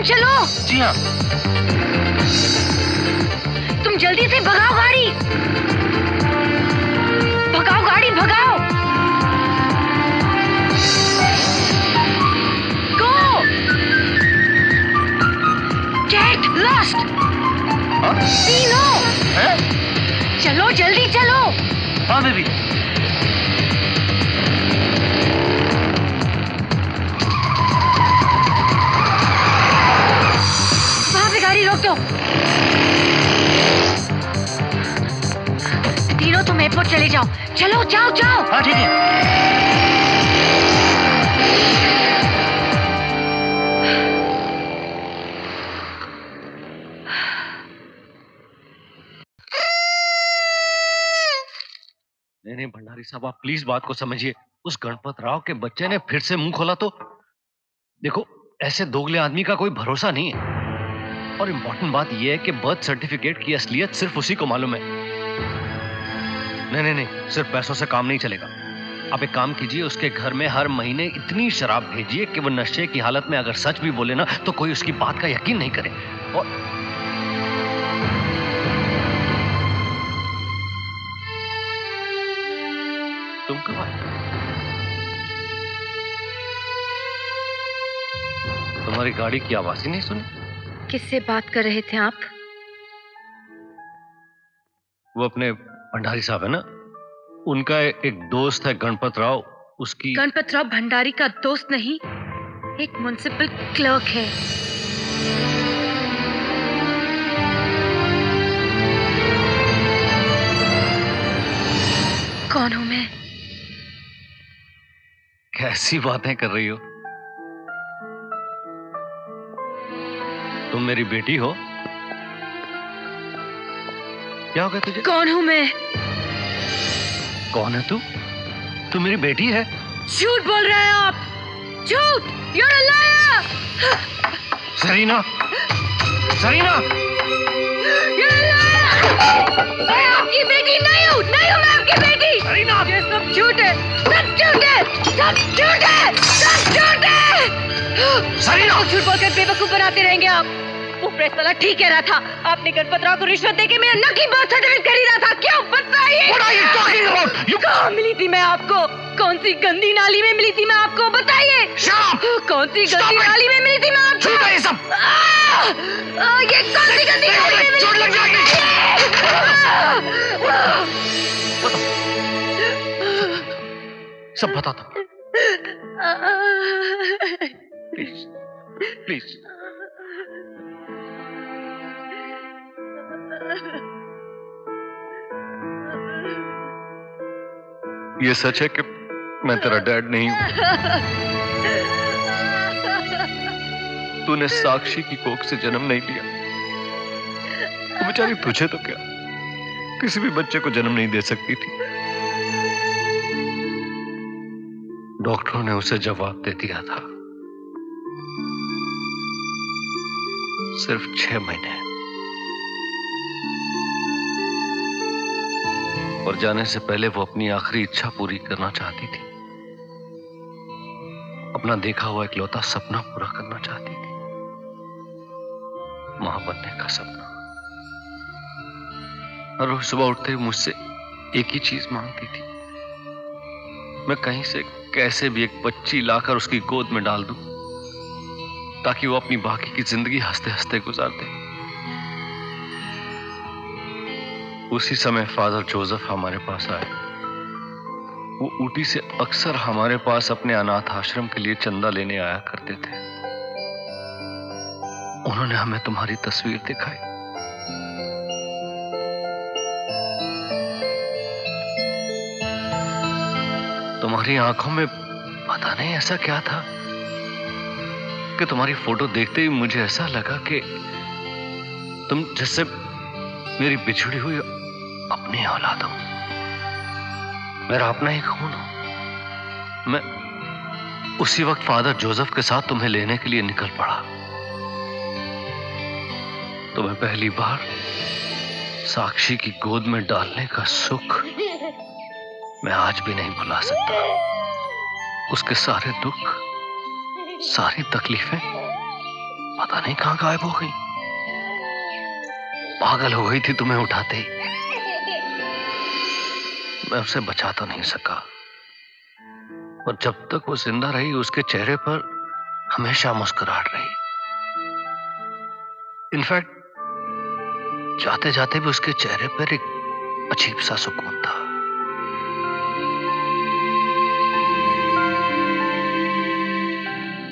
काम चलो। जी हाँ। तुम जल्दी से भगाओ गाड़ी, भगाओ गाड़ी, भगाओ। गो। Get lost. तीनों। चलो जल्दी चलो। हाँ बेबी। वहां पे गाड़ी रोक दो। तीनों तुम एयरपोर्ट चले जाओ। चलो जाओ जाओ। हाँ ठीक है। नहीं भंडारी साहब, आप प्लीज बात को समझिए। उस गणपत राव के बच्चे ने फिर से मुंह खोला तो देखो, ऐसे दोगले आदमी का कोई भरोसा नहीं है। और इम्पोर्टेंट बात यह है कि बर्थ सर्टिफिकेट की असलियत सिर्फ उसी को मालूम है। नहीं नहीं नहीं, सिर्फ पैसों से काम नहीं चलेगा। आप एक काम कीजिए, उसके घर में हर महीने इतनी शराब भेजिए कि वो नशे की हालत में अगर सच भी बोले ना तो कोई उसकी बात का यकीन नहीं करे। और तुम कब आए? तुम्हारी गाड़ी की आवाज ही नहीं सुनी। किससे बात कर रहे थे आप? वो अपने भंडारी साहब है ना, उनका एक दोस्त है गणपत राव। उसकी गणपत राव भंडारी का दोस्त नहीं, एक म्युनिसिपल क्लर्क है। कौन हूं मैं? कैसी बातें कर रही हो? तुम मेरी बेटी हो? क्या हो गया तुझे? कौन हूं मैं? कौन है तू? तू मेरी बेटी है। झूठ बोल रहे हैं आप, झूठ। You're a liar! Serena, Serena! You're a liar! मैं आपकी बेटी नहीं हूँ, नहीं हूँ मैं आपकी बेटी। सरीना! ये सब झूठ है, सब झूठ है, सब झूठ है, सब झूठ है। सरीना! झूठ बोलकर बेवकूफ बनाते रहेंगे आप। वो प्रेस वाला ठीक कह रहा था, आपने गणपत राव को रिश्वत देके मेरा नकली बर्थ सर्टिफिकेट खरीदा था। क्यों बताइए? What are you talking about? कहाँ मिली थी मैं आपको? कौन सी गंदी नाली में मिली थी मैं आपको? बताइए। कौन सी गंदी नाली में मिली थी मैं आपको? झूठ है ये सब। ये कौन सी गंदी नाली में मिली? चोट लग जाएगी। सब बता दो प्लीज, प्लीज। ये सच है कि मैं तेरा डैड नहीं हूं। तूने साक्षी की कोख से जन्म नहीं लिया। वो बेचारी तुझे तो क्या, किसी भी बच्चे को जन्म नहीं दे सकती थी। डॉक्टरों ने उसे जवाब दे दिया था। सिर्फ 6 महीने। और जाने से पहले वो अपनी आखिरी इच्छा पूरी करना चाहती थी। अपना देखा हुआ इकलौता सपना पूरा करना चाहती थी, मां बनने का सपना। और रोज सुबह उठते ही मुझसे एक ही चीज मांगती थी, मैं कहीं से कैसे भी एक बच्ची लाकर उसकी गोद में डाल दूं ताकि वो अपनी बाकी की जिंदगी हंसते हंसते गुजार दे। उसी समय फादर जोसेफ हमारे पास आए। वो ऊटी से अक्सर हमारे पास अपने अनाथ आश्रम के लिए चंदा लेने आया करते थे। उन्होंने हमें तुम्हारी तस्वीर दिखाई। तुम्हारी आंखों में पता नहीं ऐसा क्या था कि तुम्हारी फोटो देखते ही मुझे ऐसा लगा कि तुम जैसे मेरी बिछड़ी हुई अपनी औलाद हो, मेरा अपना ही खून हो। मैं उसी वक्त फादर जोसेफ के साथ तुम्हें लेने के लिए निकल पड़ा। तुम्हें पहली बार साक्षी की गोद में डालने का सुख मैं आज भी नहीं भुला सकता। उसके सारे दुख, सारी तकलीफें पता नहीं कहां गायब हो गई। पागल हो गई थी तुम्हें उठाते ही। मैं उसे बचा तो नहीं सका, और जब तक वो जिंदा रही उसके चेहरे पर हमेशा मुस्कुराहट रही। इनफैक्ट जाते जाते भी उसके चेहरे पर एक अजीब सा सुकून था।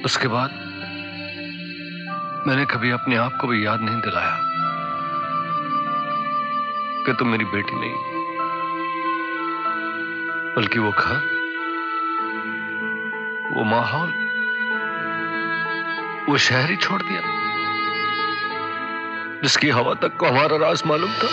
उसके बाद मैंने कभी अपने आप को भी याद नहीं दिलाया कि तुम मेरी बेटी नहीं, बल्कि वो घर, वो माहौल, वो शहर ही छोड़ दिया जिसकी हवा तक को हमारा राज मालूम था।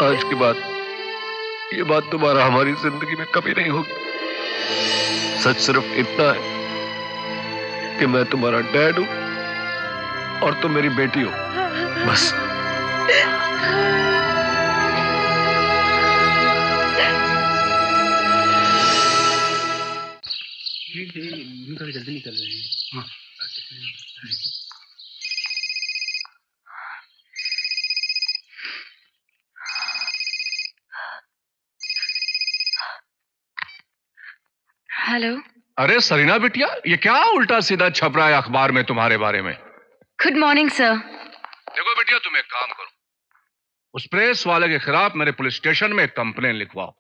आज के बाद ये बात तुम्हारा हमारी जिंदगी में कभी नहीं होगी। सच सिर्फ इतना है कि मैं तुम्हारा डैड हूं और तुम मेरी बेटी हो, बस। जल्दी निकल रहे हैं। हाँ। हेलो। अरे सरीना बिटिया, ये क्या उल्टा सीधा छप रहा है अखबार में तुम्हारे बारे में? Good morning sir. देखो बिटिया, तुम एक काम करो, उस प्रेस वाले के खिलाफ मेरे पुलिस स्टेशन में एक कंप्लेन लिखवाओ।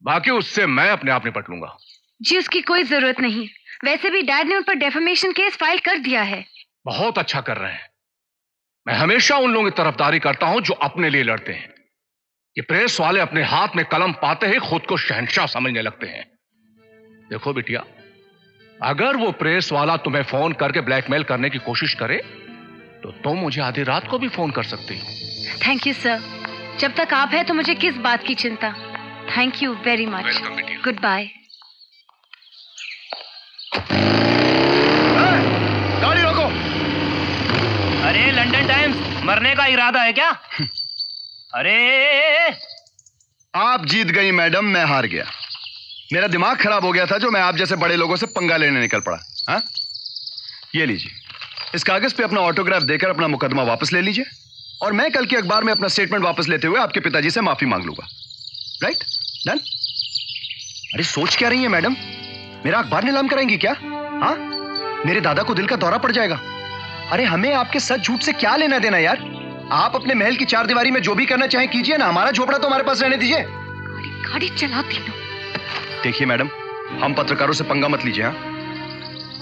बाकी उससे मैं अपने आप निपट लूंगा। जी उसकी कोई जरूरत नहीं, वैसे भी डैड ने उन पर डेफेमेशन केस फाइल कर दिया है। बहुत अच्छा कर रहे हैं। मैं हमेशा उन लोगों की तरफदारी करता हूं जो अपने लिए लड़ते हैं। ये प्रेस वाले अपने हाथ में कलम पाते ही खुद को शहंशाह समझने लगते हैं। देखो बिटिया, अगर वो प्रेस वाला तुम्हें फोन करके ब्लैकमेल करने की कोशिश करे तो तुम मुझे आधी रात को भी फोन कर सकती हो। थैंक यू सर, जब तक आप हैं तो मुझे किस बात की चिंता। Thank you very much. Goodbye. गाड़ी रोको। अरे लंदन टाइम्स, मरने का इरादा है क्या? अरे आप जीत गई मैडम, मैं हार गया। मेरा दिमाग खराब हो गया था जो मैं आप जैसे बड़े लोगों से पंगा लेने निकल पड़ा। हाँ, ये लीजिए, इस कागज पे अपना ऑटोग्राफ देकर अपना मुकदमा वापस ले लीजिए, और मैं कल के अखबार में अपना स्टेटमेंट वापस लेते हुए आपके पिताजी से माफी मांग लूंगा। राइट? डन? अरे सोच क्या रही है मैडम, मेरा अखबार नीलाम कराएंगी क्या? हाँ, मेरे दादा को दिल का दौरा पड़ जाएगा। अरे हमें आपके सच झूठ से क्या लेना देना यार। आप अपने महल की चारदीवारी में जो भी करना चाहें कीजिए ना, हमारा झोपड़ा तो हमारे पास रहने दीजिए। गाड़ी चलाती हो। देखिए मैडम, हम पत्रकारों से पंगा मत लीजिए। हाँ,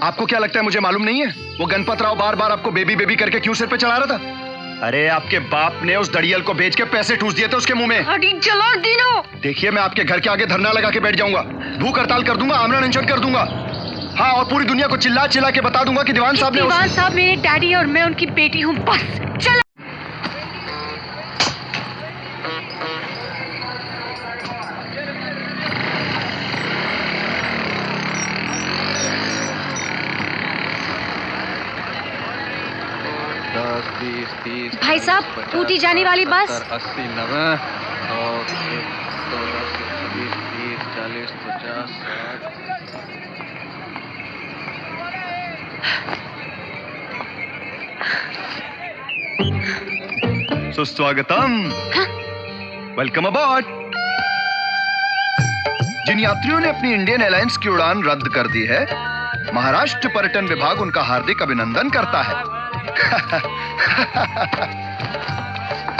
आपको क्या लगता है मुझे मालूम नहीं है वो गणपत राव बार बार आपको बेबी बेबी करके क्यों सिर पे चढ़ा रहा था? अरे आपके बाप ने उस दड़ियल को बेच के पैसे ठूस दिए थे उसके मुंह में। गाड़ी चला दीनो। देखिए, मैं आपके घर के आगे धरना लगा के बैठ जाऊंगा, भूख हड़ताल कर दूंगा, आमरण अनशन कर दूंगा। हाँ, और पूरी दुनिया को चिल्ला चिल्ला के बता दूंगा कि दीवान साहब ने दीवान साहब मेरे डैडी और मैं उनकी बेटी हूँ, बस। चला। भाई साहब, ऊटी जाने वाली बस। 80, 90 और 20, 30, 40, 50, 60। सुस्वागतम। वेलकम अबॉर्ड। जिन यात्रियों ने अपनी इंडियन एयरलाइंस की उड़ान रद्द कर दी है, महाराष्ट्र पर्यटन विभाग उनका हार्दिक अभिनंदन करता है।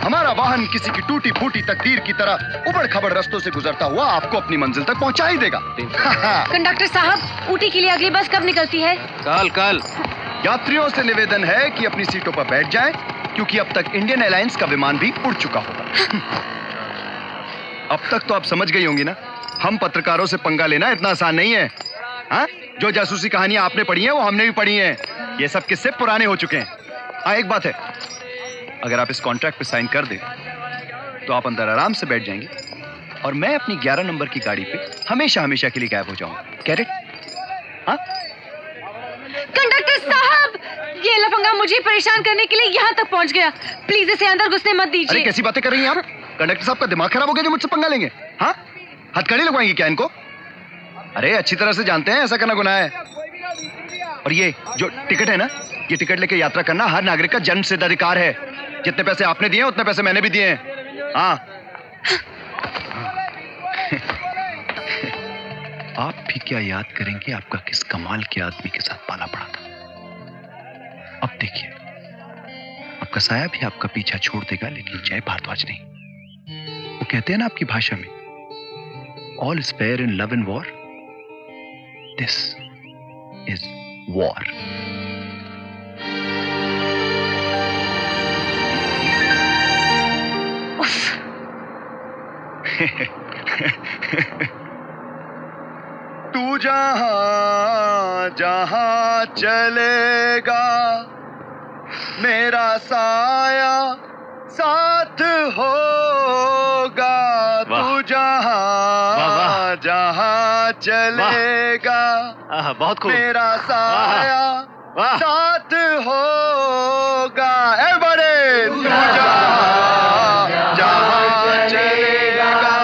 हमारा वाहन किसी की टूटी फूटी तकदीर की तरह उबड़ खबड़ रास्तों से गुजरता हुआ आपको अपनी मंजिल तक पहुंचा ही देगा। कंडक्टर साहब, ऊटी के लिए अगली बस कब निकलती है? कल। यात्रियों से निवेदन है कि अपनी सीटों पर बैठ जाएं, क्योंकि अब तक इंडियन एयरलाइंस का विमान भी उड़ चुका होगा। अब तक तो आप समझ गई होंगी ना, हम पत्रकारों से पंगा लेना इतना आसान नहीं है। हाँ, जो जासूसी कहानियां आपने पढ़ी हैं वो हमने भी पढ़ी हैं। ये सब किस्से पुराने हो चुके हैं। हाँ, एक बात है, अगर आप इस कॉन्ट्रैक्ट पे साइन कर दें तो आप अंदर आराम से बैठ जाएंगे और मैं अपनी 11 नंबर की गाड़ी पे हमेशा हमेशा के लिए गायब हो जाऊंगा। कैरेट? हाँ? कंडक्टर साहब, ये लफंगा मुझे परेशान करने के लिए यहाँ तक पहुँच गया। प्लीज इसे अंदर घुसने मत अरे दीजिए। कैसी बातें कर रही हैं आप? कंडक्टर साहब का दिमाग खराब हो गया जो मुझसे पंगा लेंगे? हाँ? हथकड़ी लगवाएंगे क्या इनको? अरे अच्छी तरह से जानते हैं ऐसा करना गुनाह है। और ये जो टिकट है ना, ये टिकट लेके यात्रा करना हर नागरिक का जन्म सिद्ध अधिकार है। जितने पैसे आपने दिए उतने पैसे मैंने भी दिए हैं। हाँ। आप भी क्या याद करेंगे आपका किस कमाल के आदमी के साथ पाला पड़ा था। अब देखिए, आपका साया भी आपका पीछा छोड़ देगा, लेकिन जय भारद्वाज नहीं। वो कहते हैं ना आपकी भाषा में, all is fair in love and war, this is war. तू जहां जहां चलेगा मेरा साया साथ होगा। तू जहां जहां चलेगा बहुत खूब। मेरा साया साथ होगा। एवरीबॉडी, तू जहां जहां चलेगा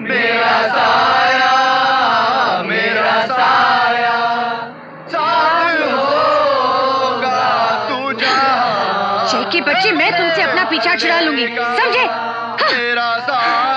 मेरा साया साथ होगा। तू जहां जय के बच्चे, मैं तुमसे अपना पीछा छुड़ा लूंगी, समझे? मेरा साया